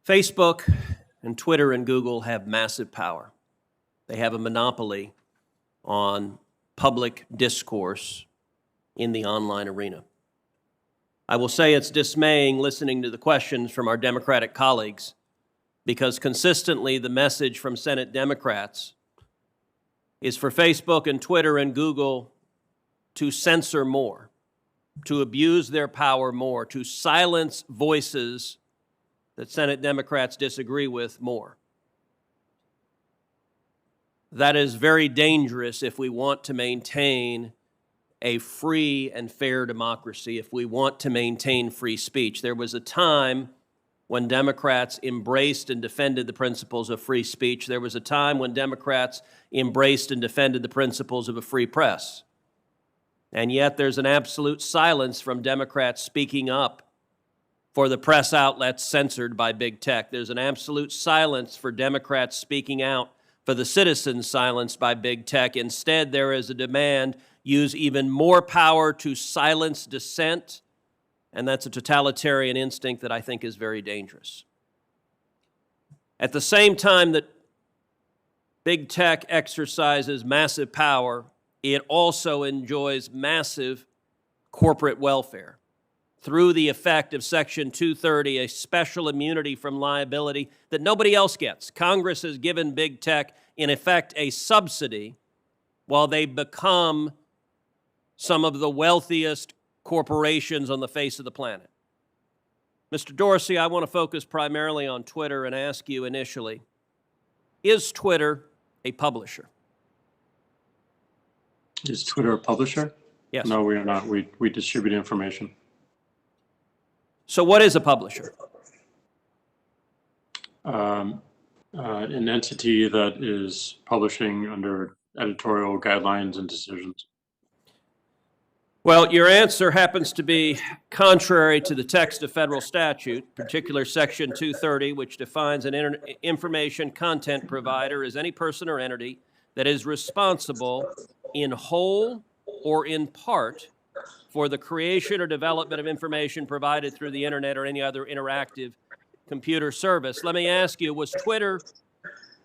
Facebook and Twitter and Google have massive power. They have a monopoly on public discourse in the online arena. I will say it's dismaying listening to the questions from our Democratic colleagues, because consistently the message from Senate Democrats is for Facebook and Twitter and Google to censor more, to abuse their power more, to silence voices that Senate Democrats disagree with more. That is very dangerous if we want to maintain a free and fair democracy, if we want to maintain free speech. There was a time when Democrats embraced and defended the principles of free speech. There was a time when Democrats embraced and defended the principles of a free press. And yet there's an absolute silence from Democrats speaking up for the press outlets censored by big tech. There's an absolute silence for Democrats speaking out for the citizens silenced by big tech. Instead, there is a demand: use even more power to silence dissent, and that's a totalitarian instinct that I think is very dangerous. At the same time that big tech exercises massive power, it also enjoys massive corporate welfare through the effect of Section 230, a special immunity from liability that nobody else gets. Congress has given big tech, in effect, a subsidy while they become some of the wealthiest corporations on the face of the planet. Mr. Dorsey, I want to focus primarily on Twitter and ask you initially, is Twitter a publisher? Is Twitter a publisher? Yes. No, we are not. We distribute information. So what is a publisher? An entity that is publishing under editorial guidelines and decisions. Well, your answer happens to be contrary to the text of federal statute, particular Section 230, which defines an information content provider as any person or entity that is responsible in whole or in part for the creation or development of information provided through the internet or any other interactive computer service. Let me ask you, was Twitter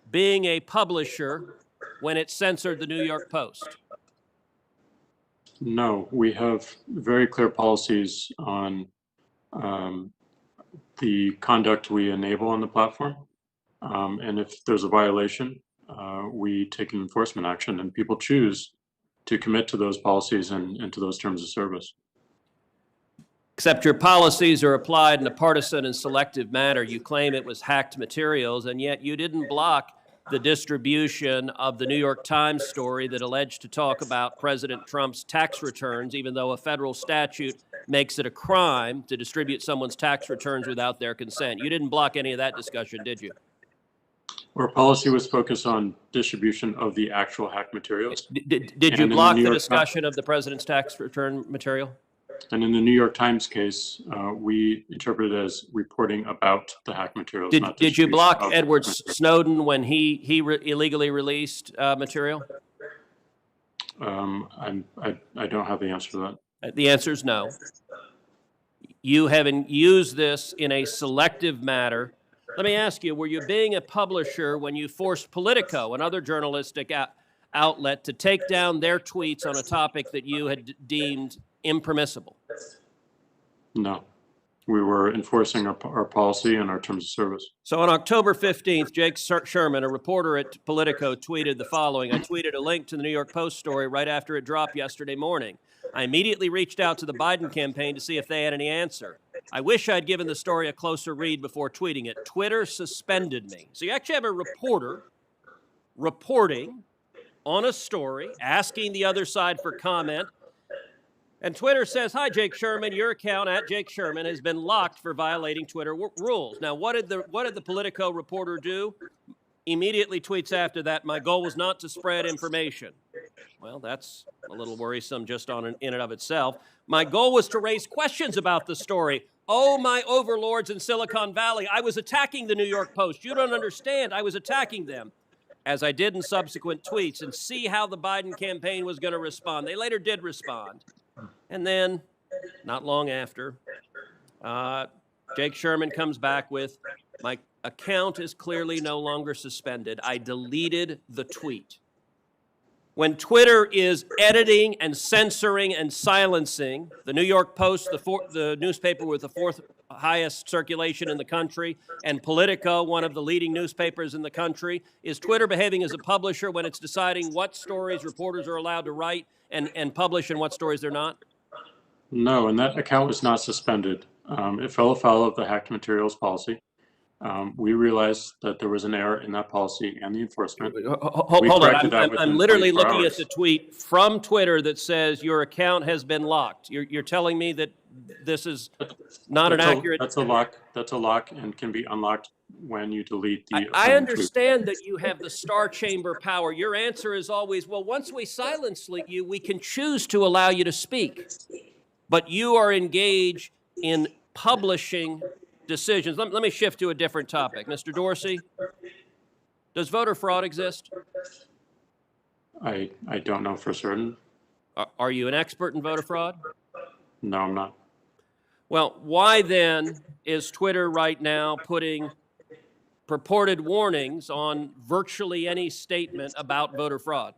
being a publisher when it censored the New York Post? No, we have very clear policies on the conduct we enable on the platform. And if there's a violation, we take an enforcement action, and people choose to commit to those policies and to those terms of service. Except your policies are applied in a partisan and selective manner. You claim it was hacked materials, and yet you didn't block the distribution of the New York Times story that alleged to talk about President Trump's tax returns, even though a federal statute makes it a crime to distribute someone's tax returns without their consent. You didn't block any of that discussion, did you? Our policy was focused on distribution of the actual hacked materials. Did you block the discussion of the president's tax return material? And in the New York Times case, we interpret it as reporting about the hacked materials. Did you block Edward Snowden when he illegally released material? I don't have the answer to that. The answer is no. You haven't used this in a selective manner. Let me ask you, were you being a publisher when you forced Politico, another journalistic outlet, to take down their tweets on a topic that you had deemed impermissible? No. We were enforcing our policy and our terms of service. So on October 15th, Jake Sherman, a reporter at Politico, tweeted the following. I tweeted a link to the New York Post story right after it dropped yesterday morning. I immediately reached out to the Biden campaign to see if they had any answer. I wish I'd given the story a closer read before tweeting it. Twitter suspended me. So you actually have a reporter reporting on a story, asking the other side for comment. And Twitter says, hi, Jake Sherman, your account at Jake Sherman has been locked for violating Twitter rules. Now, what did the Politico reporter do? Immediately tweets after that, my goal was not to spread information. Well, that's a little worrisome just in and of itself. My goal was to raise questions about the story. Oh, my overlords in Silicon Valley, I was attacking the New York Post. You don't understand. I was attacking them, as I did in subsequent tweets, and see how the Biden campaign was going to respond. They later did respond. And then, not long after, Jake Sherman comes back with My account is clearly no longer suspended. I deleted the tweet. When Twitter is editing and censoring and silencing, the New York Post, the newspaper with the fourth highest circulation in the country, and Politico, one of the leading newspapers in the country, is Twitter behaving as a publisher when it's deciding what stories reporters are allowed to write and publish and what stories they're not? No, and that account was not suspended. It fell afoul of the hacked materials policy. We realized that there was an error in that policy and the enforcement. Hold on, I'm literally looking at the tweet from Twitter that says your account has been locked. You're telling me that this is not an accurate... That's a lock. That's a lock and can be unlocked when you delete the... I understand that you have the star chamber power. Your answer is always, well, once we silence you, we can choose to allow you to speak. But you are engaged in publishing decisions. Let me shift to a different topic. Mr. Dorsey, does voter fraud exist? I don't know for certain. Are you an expert in voter fraud? No, I'm not. Well, why then is Twitter right now putting purported warnings on virtually any statement about voter fraud?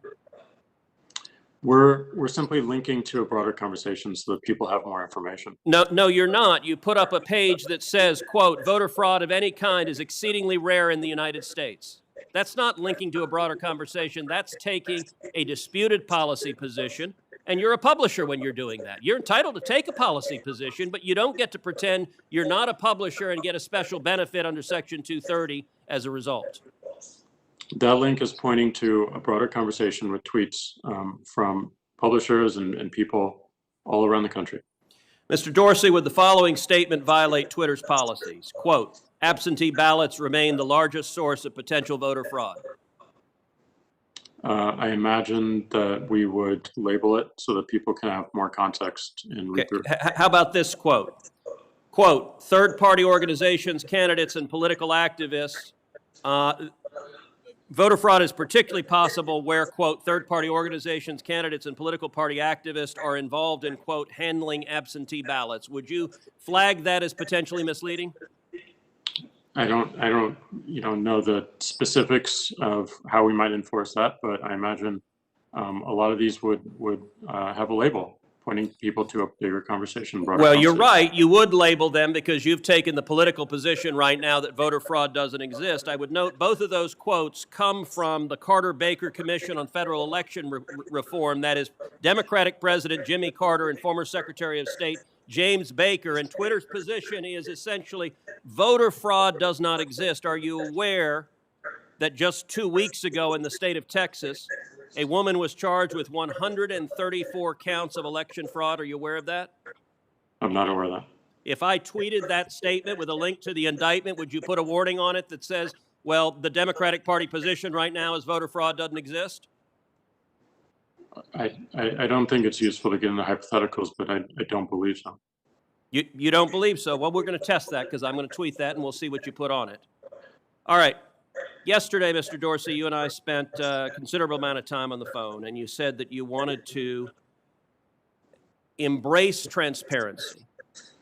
We're simply linking to a broader conversation so that people have more information. No, you're not. You put up a page that says, quote, voter fraud of any kind is exceedingly rare in the United States. That's not linking to a broader conversation. That's taking a disputed policy position, and you're a publisher when you're doing that. You're entitled to take a policy position, but you don't get to pretend you're not a publisher and get a special benefit under Section 230 as a result. That link is pointing to a broader conversation with tweets from publishers and people all around the country. Mr. Dorsey, would the following statement violate Twitter's policies? Quote, absentee ballots remain the largest source of potential voter fraud. I imagine that we would label it so that people can have more context and read through. How about this quote? Quote, third-party organizations, candidates, and political activists voter fraud is particularly possible where, quote, third-party organizations, candidates, and political party activists are involved in, quote, handling absentee ballots. Would you flag that as potentially misleading? I don't know the specifics of how we might enforce that, but I imagine a lot of these would have a label pointing people to a bigger conversation. Well, you're right. You would label them because you've taken the political position right now that voter fraud doesn't exist. I would note both of those quotes come from the Carter-Baker Commission on Federal Election Reform. That is Democratic President Jimmy Carter and former Secretary of State James Baker. And Twitter's position is essentially voter fraud does not exist. Are you aware that just 2 weeks ago in the state of Texas, a woman was charged with 134 counts of election fraud? Are you aware of that? I'm not aware of that. If I tweeted that statement with a link to the indictment, would you put a warning on it that says, well, the Democratic Party position right now is voter fraud doesn't exist? I don't think it's useful to get into hypotheticals, but I don't believe so. You don't believe so? Well, we're going to test that because I'm going to tweet that and we'll see what you put on it. All right. Yesterday, Mr. Dorsey, you and I spent a considerable amount of time on the phone, and you said that you wanted to embrace transparency.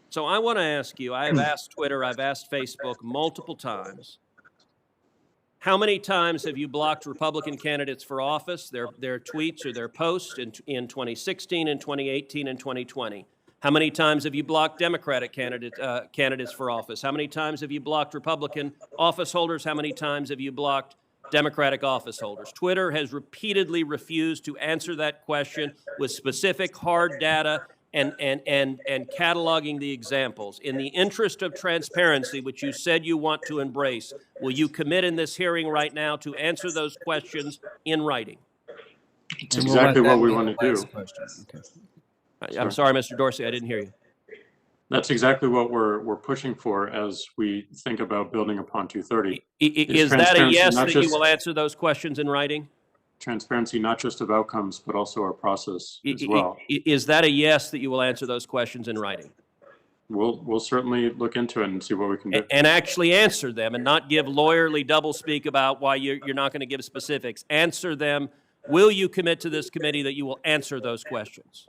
So I want to ask you, I have asked Twitter, I've asked Facebook multiple times, how many times have you blocked Republican candidates for office, their tweets or their posts in 2016 and 2018 and 2020? How many times have you blocked Democratic candidates for office? How many times have you blocked Republican office holders? How many times have you blocked Democratic office holders? Twitter has repeatedly refused to answer that question with specific hard data and cataloging the examples. In the interest of transparency, which you said you want to embrace, will you commit in this hearing right now to answer those questions in writing? It's exactly what we want to do. Okay. I'm sorry, Mr. Dorsey, I didn't hear you. That's exactly what we're pushing for as we think about building upon 230. Is that a yes that you will answer those questions in writing? Transparency, not just of outcomes, but also our process as well. Is that a yes that you will answer those questions in writing? We'll certainly look into it and see what we can do. And actually answer them and not give lawyerly doublespeak about why you're not going to give specifics. Answer them. Will you commit to this committee that you will answer those questions?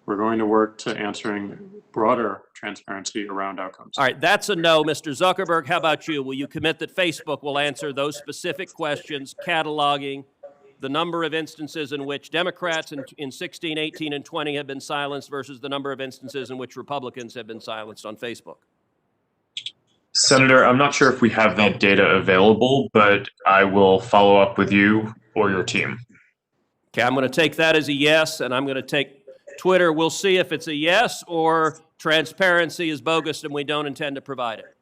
We're going to work to answering broader transparency around outcomes. All right, that's a no. Mr. Zuckerberg, how about you? Will you commit that Facebook will answer those specific questions, cataloging the number of instances in which Democrats in 16, 18, and 20 have been silenced versus the number of instances in which Republicans have been silenced on Facebook? Senator, I'm not sure if we have that data available, but I will follow up with you or your team. Okay, I'm going to take that as a yes, and I'm going to take Twitter. We'll see if it's a yes or transparency is bogus and we don't intend to provide it.